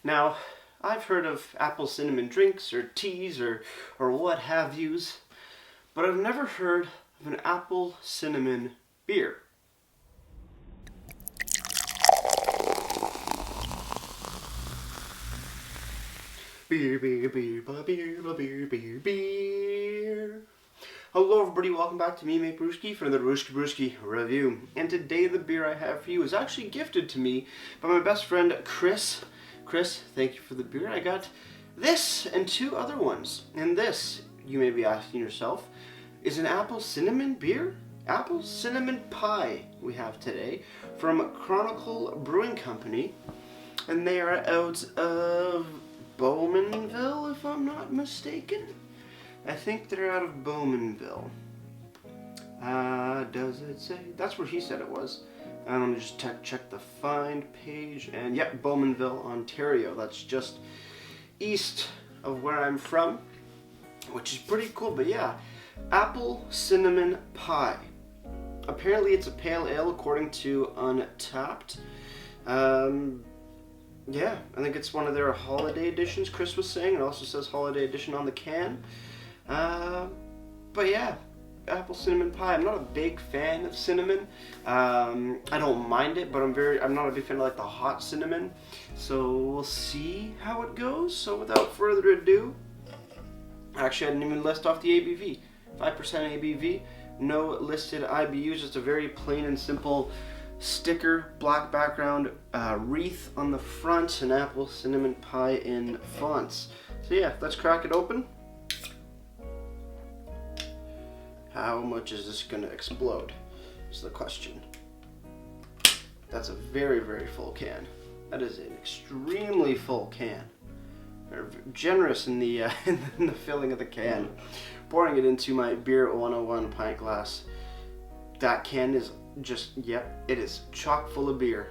Now, I've heard of apple cinnamon drinks or teas or what have yous, but I've never heard of an apple cinnamon beer. Beer, beer, beer, beer, beer, beer, beer, beer. Hello everybody, welcome back to me, Mate Brewski, for another Brewski review. And today the beer I have for you is actually gifted to me by my best friend Chris. Chris, thank you for the beer. I got this and two other ones. And this, you may be asking yourself, is an apple cinnamon beer? Apple cinnamon pie we have today from Chronicle Brewing Company. And they are out of Bowmanville, if I'm not mistaken. I think they're out of Bowmanville. Does it say? That's where he said it was. Let me just check the find page. And yep, Bowmanville, Ontario. That's just east of where I'm from, which is pretty cool. But yeah, apple cinnamon pie. Apparently it's a pale ale according to Untapped. Yeah, I think it's one of their holiday editions, Chris was saying. It also says holiday edition on the can. But yeah, apple cinnamon pie. I'm not a big fan of cinnamon. I don't mind it, but I'm not a big fan of like the hot cinnamon. So we'll see how it goes. So without further ado, actually I didn't even list off the ABV. 5% ABV, no listed IBUs, just a very plain and simple sticker, black background, wreath on the front, and apple cinnamon pie in fonts. So yeah, let's crack it open. How much is this going to explode is the question. That's a very, very full can. That is an extremely full can. They're generous in the in the filling of the can. Pouring it into my Beer 101 pint glass. That can is just, yep, it is chock full of beer.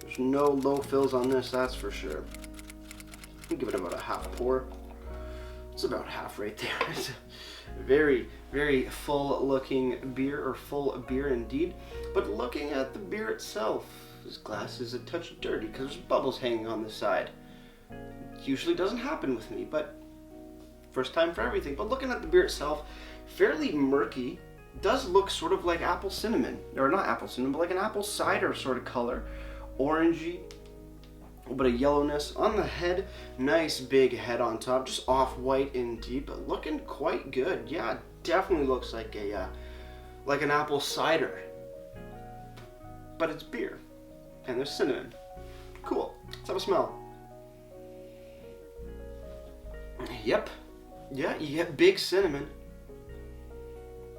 There's no low fills on this, that's for sure. I'll give it about a half pour. It's about half right there. It's a very, very full looking beer, or full beer indeed. But looking at the beer itself, this glass is a touch dirty because there's bubbles hanging on the side. Usually doesn't happen with me, but first time for everything. But looking at the beer itself, fairly murky. Does look sort of like apple cinnamon, or not apple cinnamon, but like an apple cider sort of color. Orangey, a little bit of yellowness on the head. Nice big head on top, just off-white indeed, but looking quite good. Yeah, definitely looks like a like an apple cider, but it's beer, and there's cinnamon. Cool. Let's have a smell. Yep. Yeah, you get big cinnamon.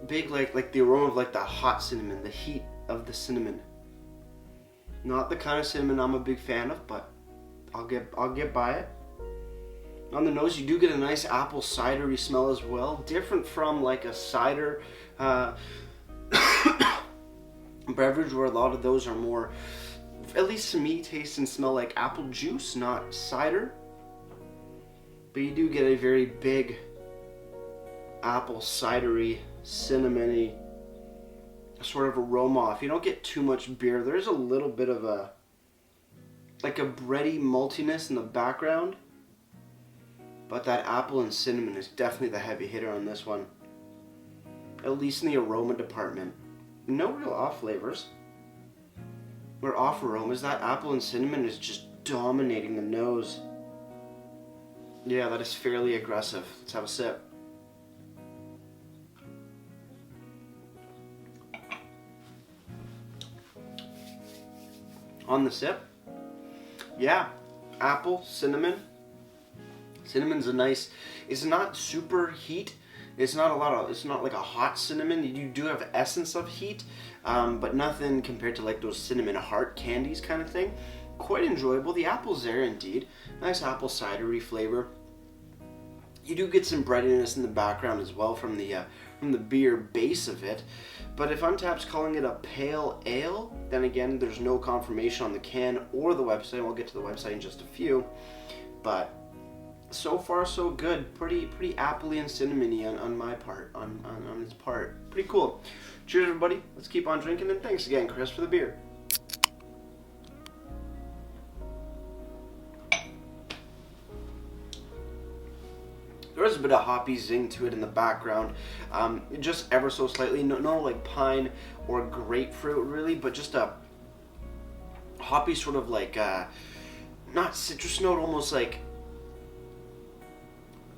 Big like the aroma of like the hot cinnamon, the heat of the cinnamon. Not the kind of cinnamon I'm a big fan of, but I'll get by it. On the nose, you do get a nice apple cidery smell as well, different from like a cider beverage, where a lot of those are more, at least to me, taste and smell like apple juice, not cider. But you do get a very big apple cidery, cinnamony sort of aroma. If you don't get too much beer, there's a little bit of a like a bready maltiness in the background, but that apple and cinnamon is definitely the heavy hitter on this one, at least in the aroma department. No real off flavors or off aromas. That apple and cinnamon is just dominating the nose. Yeah, that is fairly aggressive. Let's have a sip. On the sip, yeah, apple, cinnamon. Cinnamon's a nice, it's not super heat. It's not like a hot cinnamon. You do have essence of heat, but nothing compared to like those cinnamon heart candies kind of thing. Quite enjoyable. The apple's there indeed. Nice apple cidery flavor. You do get some breadiness in the background as well from the beer base of it. But if Untapped's calling it a pale ale, then again, there's no confirmation on the can or the website. We'll get to the website in just a few. But so far, so good. Pretty appley and cinnamony on my part, on its part. Pretty cool. Cheers, everybody. Let's keep on drinking, and thanks again, Chris, for the beer. There's a bit of hoppy zing to it in the background, just ever so slightly. No like pine or grapefruit really, but just a hoppy sort of like not citrus note, almost like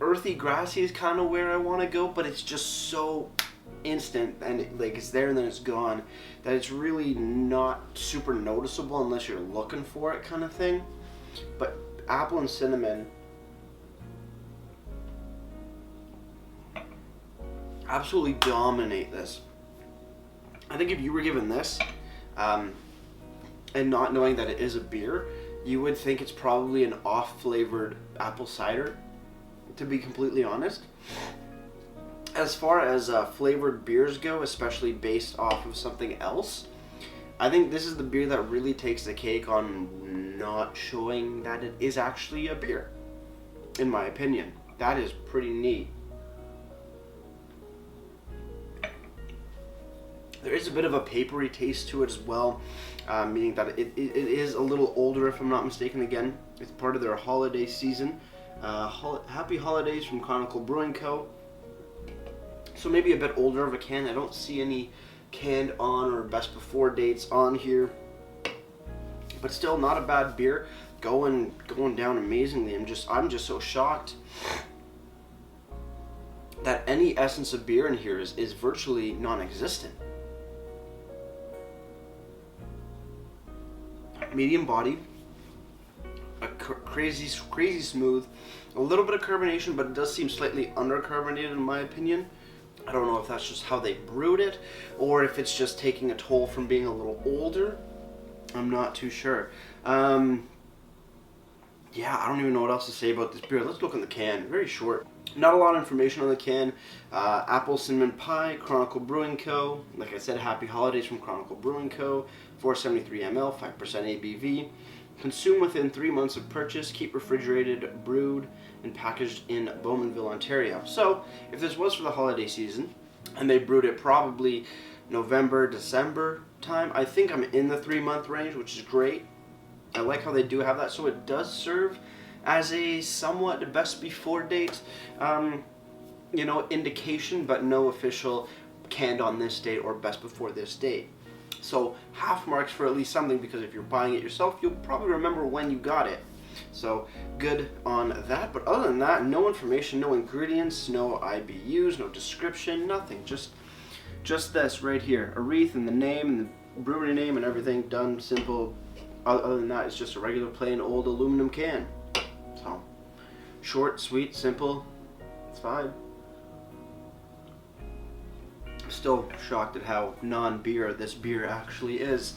earthy, grassy is kind of where I want to go, but it's just so instant and it's there and then it's gone that it's really not super noticeable unless you're looking for it, kind of thing. But apple and cinnamon absolutely dominate this. I think if you were given this and not knowing that it is a beer, you would think it's probably an off-flavored apple cider, to be completely honest. As far as flavored beers go, especially based off of something else, I think this is the beer that really takes the cake on not showing that it is actually a beer, in my opinion. That is pretty neat. There is a bit of a papery taste to it as well, meaning that it is a little older, if I'm not mistaken. Again, it's part of their holiday season. Happy holidays from Chronicle Brewing Co. So maybe a bit older of a can. I don't see any canned on or best before dates on here, but still not a bad beer. Going down amazingly. I'm just so shocked that any essence of beer in here is virtually non-existent. Medium body, a crazy smooth, a little bit of carbonation, but it does seem slightly undercarbonated in my opinion. I don't know if that's just how they brewed it, or if it's just taking a toll from being a little older. I'm not too sure. Yeah, I don't even know what else to say about this beer. Let's look on the can. Very short. Not a lot of information on the can. Apple Cinnamon Pie, Chronicle Brewing Co. Like I said, Happy Holidays from Chronicle Brewing Co. 473 ml, 5% ABV. Consume within 3 months of purchase. Keep refrigerated, brewed, and packaged in Bowmanville, Ontario. So, if this was for the holiday season, and they brewed it probably November, December time, I think I'm in the 3-month range, which is great. I like how they do have that, so it does serve as a somewhat best before date, indication, but no official canned on this date or best before this date. So half marks for at least something, because if you're buying it yourself, you'll probably remember when you got it. So good on that. But other than that, no information, no ingredients, no IBUs, no description, nothing. Just this right here, a wreath and the name and the brewery name and everything. Done, simple. Other than that, it's just a regular plain old aluminum can. So short, sweet, simple. It's fine. Still shocked at how non-beer this beer actually is.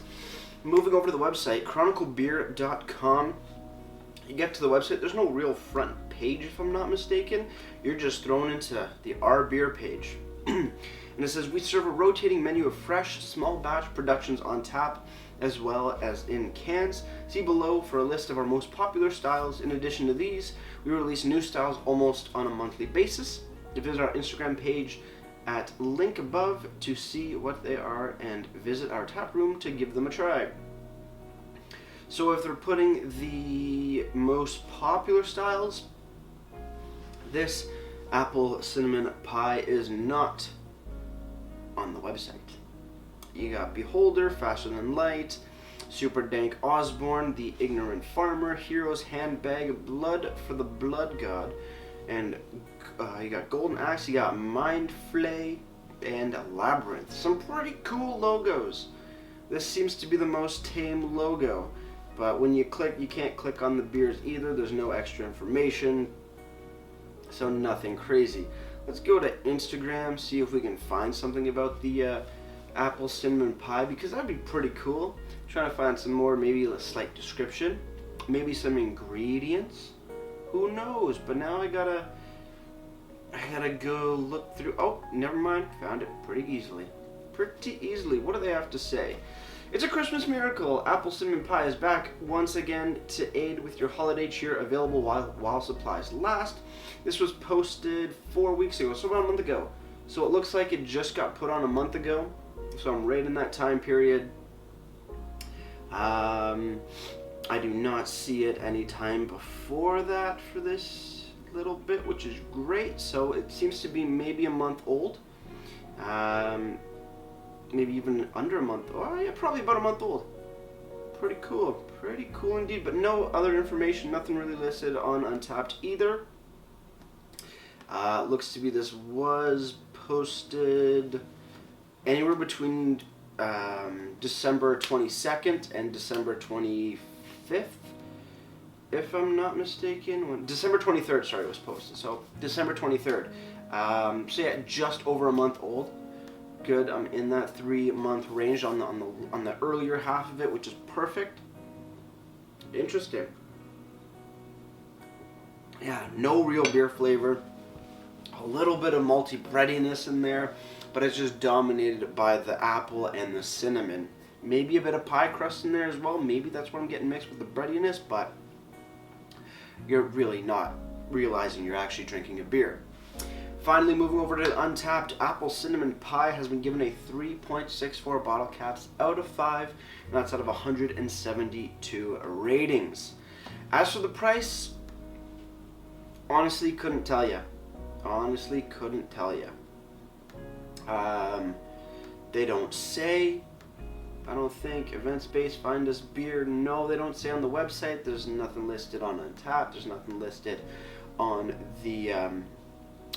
Moving over to the website, chroniclebeer.com. You get to the website, there's no real front page if I'm not mistaken. You're just thrown into the Our Beer page. And it says, we serve a rotating menu of fresh, small batch productions on tap as well as in cans. See below for a list of our most popular styles. In addition to these, we release new styles almost on a monthly basis. Visit our Instagram page at link above to see what they are, and visit our tap room to give them a try. So if they're putting the most popular styles, this apple cinnamon pie is not on the website. You got Beholder, Faster Than Light, Super Dank Osborne, The Ignorant Farmer, Hero's Handbag, Blood for the Blood God, and you got Golden Axe, you got Mind Flay, and Labyrinth. Some pretty cool logos. This seems to be the most tame logo, but when you click, you can't click on the beers either. There's no extra information, so nothing crazy. Let's go to Instagram, see if we can find something about the apple cinnamon pie, because that'd be pretty cool. Trying to find some more, maybe a slight description, maybe some ingredients. Who knows? But now I gotta go look through. Oh, never mind. Found it pretty easily. What do they have to say? It's a Christmas miracle. Apple cinnamon pie is back once again to aid with your holiday cheer. Available while supplies last. This was posted 4 weeks ago, so about a month ago. So it looks like it just got put on a month ago. So I'm right in that time period. I do not see it any time before that for this little bit, which is great. So it seems to be maybe a month old. Maybe even under a month. Oh yeah, probably about a month old. Pretty cool indeed. But no other information, nothing really listed on Untapped either. Looks to be this was posted anywhere between December 22nd and December 25th, if I'm not mistaken. December 23rd, sorry, it was posted. So December 23rd. So yeah, just over a month old. Good. I'm in that 3-month range on the earlier half of it, which is perfect. Interesting. Yeah, no real beer flavor. A little bit of malty breadiness in there, but it's just dominated by the apple and the cinnamon. Maybe a bit of pie crust in there as well. Maybe that's what I'm getting mixed with the breadiness, but you're really not realizing you're actually drinking a beer. Finally, moving over to Untapped, Apple Cinnamon Pie has been given a 3.64 bottle caps out of 5, and that's out of 172 ratings. As for the price, honestly couldn't tell you. They don't say. I don't think. Event space, find us beer. No, they don't say on the website. There's nothing listed on Untapped. There's nothing listed on the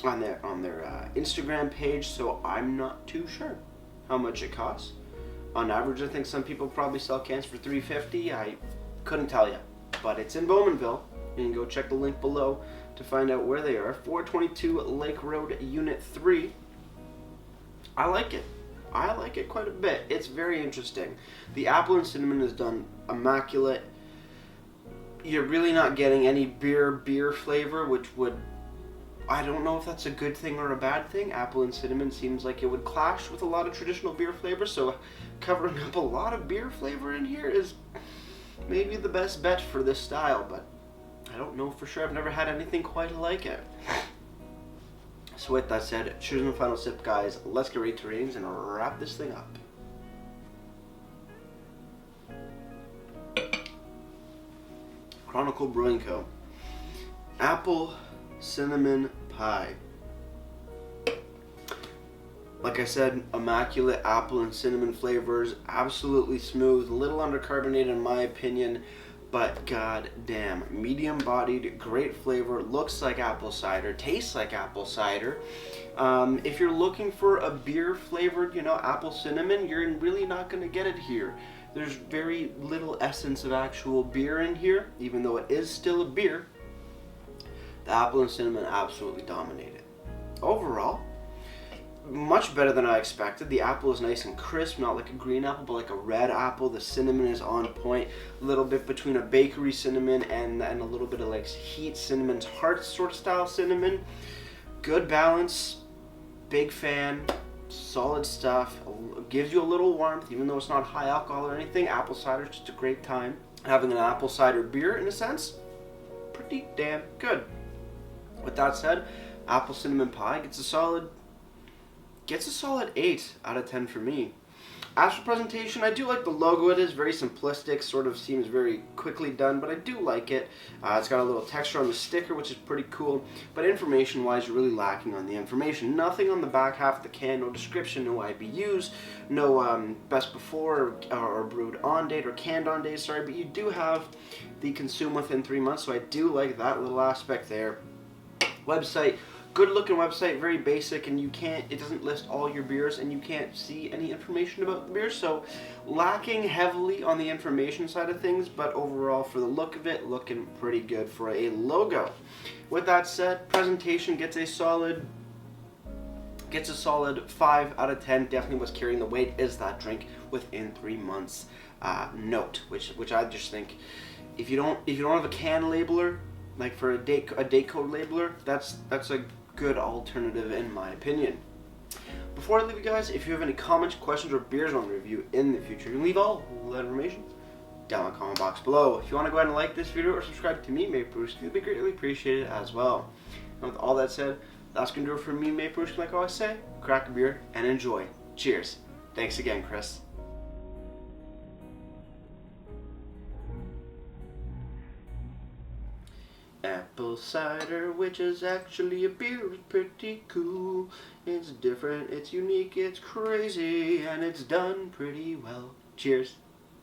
on their Instagram page. So I'm not too sure how much it costs. On average, I think some people probably sell cans for $3.50. I couldn't tell you, but it's in Bowmanville. You can go check the link below to find out where they are. 422 Lake Road, Unit 3. I like it. I like it quite a bit. It's very interesting. The apple and cinnamon is done immaculate. You're really not getting any beer flavor, which would, I don't know if that's a good thing or a bad thing. Apple and cinnamon seems like it would clash with a lot of traditional beer flavors, so covering up a lot of beer flavor in here is maybe the best bet for this style, but I don't know for sure. I've never had anything quite like it. So with that said, choosing the final sip, guys. Let's get ready to ratings and wrap this thing up. Chronicle Brewing Co. Apple Cinnamon Pie. Like I said, immaculate apple and cinnamon flavors, absolutely smooth, a little undercarbonated in my opinion, but god damn, medium bodied, great flavor, looks like apple cider, tastes like apple cider. If you're looking for a beer flavored, apple cinnamon, you're really not going to get it here. There's very little essence of actual beer in here, even though it is still a beer. The apple and cinnamon absolutely dominated. Overall, much better than I expected. The apple is nice and crisp, not like a green apple, but like a red apple. The cinnamon is on point, a little bit between a bakery cinnamon and a little bit of like heat cinnamon tart sort of style cinnamon. Good balance, big fan, solid stuff. Gives you a little warmth, even though it's not high alcohol or anything. Apple cider is just a great time. Having an apple cider beer, in a sense, pretty damn good. With that said, Apple Cinnamon Pie gets a solid 8 out of 10 for me. As for presentation, I do like the logo. It is very simplistic, sort of seems very quickly done, but I do like it. It's got a little texture on the sticker, which is pretty cool, but information-wise, you're really lacking on the information. Nothing on the back half of the can, no description, no IBUs, no best before or brewed on date or canned on date, sorry, but you do have the consume within 3 months, so I do like that little aspect there. Website. Good looking website, very basic, and it doesn't list all your beers, and you can't see any information about the beer, so lacking heavily on the information side of things, but overall, for the look of it, looking pretty good for a logo. With that said, presentation gets a solid 5 out of 10. Definitely what's carrying the weight is that drink within 3 months note, which I just think, if you don't have a can labeler, like for a date code labeler, that's a good alternative in my opinion. Before I leave you guys, if you have any comments, questions, or beers I want to review in the future, you can leave all that information down in the comment box below. If you want to go ahead and like this video or subscribe to me, Maple Brewski, it would be greatly appreciated as well. And with all that said, that's going to do it for me, Maple Brewski. Like I always say, crack a beer and enjoy. Cheers. Thanks again, Chris. Apple cider, which is actually a beer, is pretty cool. It's different, it's unique, it's crazy, and it's done pretty well. Cheers.